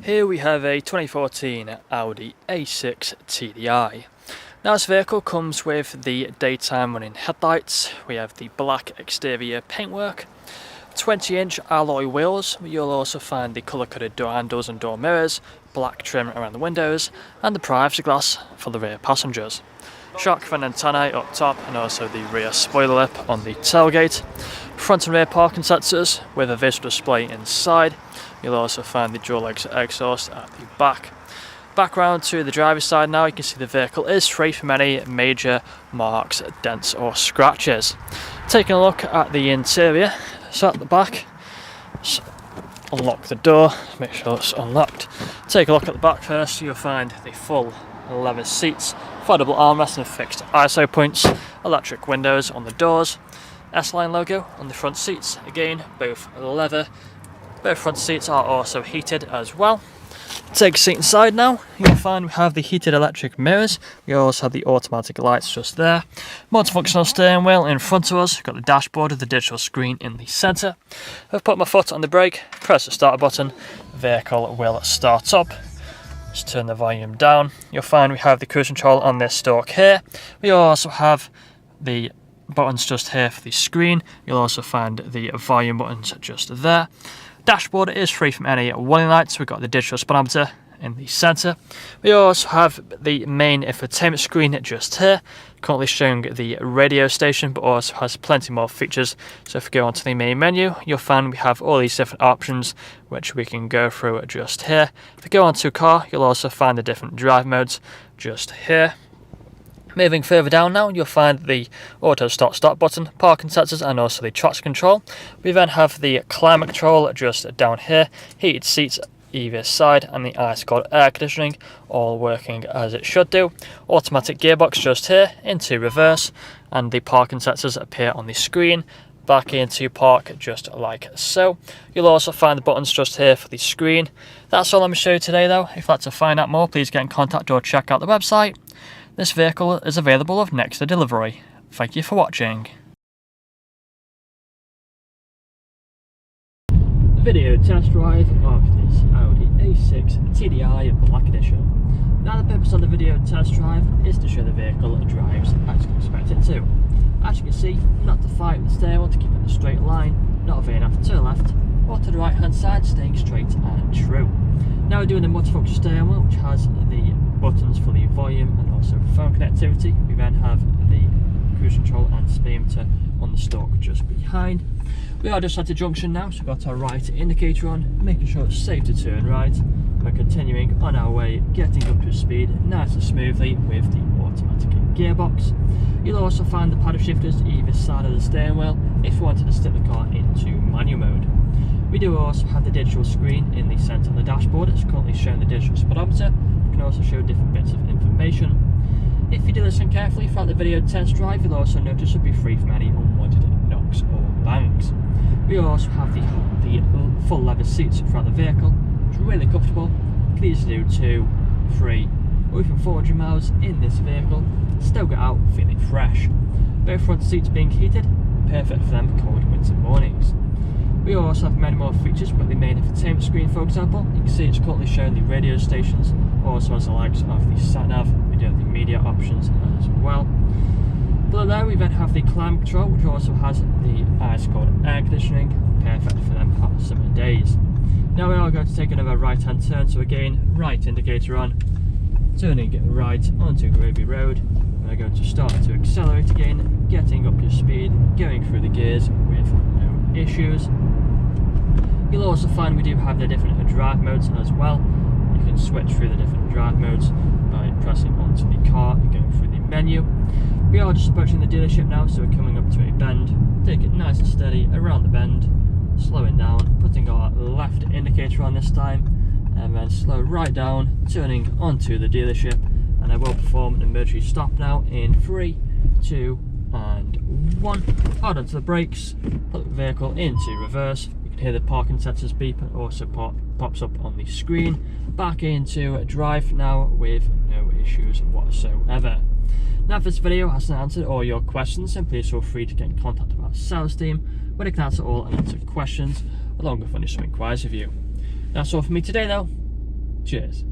Here we have a 2014 Audi A6 TDI. Now this vehicle comes with the daytime running headlights, we have the black exterior paintwork, 20-inch alloy wheels, you'll also find the colour-coded door handles and door mirrors, black trim around the windows, and the privacy glass for the rear passengers. Shark fin antennae up top and also the rear spoiler lip on the tailgate. Front and rear parking sensors with a visual display inside. You'll also find the dual exhaust at the back. Back round to the driver's side now, you can see the vehicle is free from any major marks, dents or scratches. Taking a look at the interior, so at the back, let's unlock the door, make sure it's unlocked. Take a look at the back first, you'll find the full leather seats, foldable armrests and fixed ISO points, electric windows on the doors, S-Line logo on the front seats, again both leather. Both front seats are also heated as well. Take a seat inside now, you'll find we have the heated electric mirrors, we also have the automatic lights just there, multifunctional steering wheel in front of us, we've got the dashboard with the digital screen in the centre. I've put my foot on the brake, press the start button, the vehicle will start up. Let's turn the volume down, you'll find we have the cruise control on this stalk here, we also have the buttons just here for the screen, you'll also find the volume buttons just there. Dashboard is free from any warning lights, we've got the digital speedometer in the centre. We also have the main infotainment screen just here, currently showing the radio station but also has plenty more features. So if we go onto the main menu, you'll find we have all these different options which we can go through just here. If we go onto car, you'll also find the different drive modes just here. Moving further down now, you'll find the auto start button, parking sensors and also the traction control. We then have the climate control just down here, heated seats either side and the ice cold air conditioning all working as it should do. Automatic gearbox just here into reverse and the parking sensors appear on the screen. Back into park just like so. You'll also find the buttons just here for the screen. That's all I'm going to show you today though. If you'd like to find out more, please get in contact or check out the website. This vehicle is available of next day delivery. Thank you for watching. Video test drive of this Audi A6 TDI Black Edition. Now the purpose of the video test drive is to show the vehicle drives as you expect it to. As you can see, not to fight with the steering wheel to keep it in a straight line, not veering off to the left or to the right hand side, staying straight and true. Now we're doing the multifunction steering wheel which has the buttons for the volume and also phone connectivity. We then have the cruise control and speedometer on the stalk just behind. We are just at the junction now, so we've got our right indicator on, making sure it's safe to turn right. We're continuing on our way, getting up to speed nice and smoothly with the automatic gearbox. You'll also find the paddle shifters either side of the steering wheel if you wanted to stick the car into manual mode. We do also have the digital screen in the centre of the dashboard. It's currently showing the digital speedometer. It can also show different bits of information. If you do listen carefully throughout the video test drive, you'll also notice you'll be free from any unwanted knocks or bangs. We also have the full leather seats throughout the vehicle. It's really comfortable. You can easily do 2, 3, or even 400 miles in this vehicle. Still get out feeling fresh. Both front seats being heated, perfect for them cold winter mornings. We also have many more features. We've got the main infotainment screen, for example. You can see it's currently showing the radio stations, also has the likes of the sat-nav. We do have the media options as well. Below there we then have the climate control, which also has the ice cold air conditioning, perfect for them hot summer days. Now we are going to take another right hand turn, so again, right indicator on, turning right onto Gravy Road. We're going to start to accelerate again, getting up to speed, going through the gears with no issues. You'll also find we do have the different drive modes as well. You can switch through the different drive modes by pressing onto the car and going through the menu. We are just approaching the dealership now, so we're coming up to a bend. Take it nice and steady around the bend, slowing down, putting our left indicator on this time, and then slow right down, turning onto the dealership. And I will perform an emergency stop now in 3, 2 and 1. Hard onto the brakes, put the vehicle into reverse. Hear the parking sensors beep and also pops up on the screen. Back into drive now with no issues whatsoever. Now if this video hasn't answered all your questions, then please feel free to get in contact with our sales team where they can answer all unanswered questions. along with any some inquiries with you. That's all for me today though. Cheers.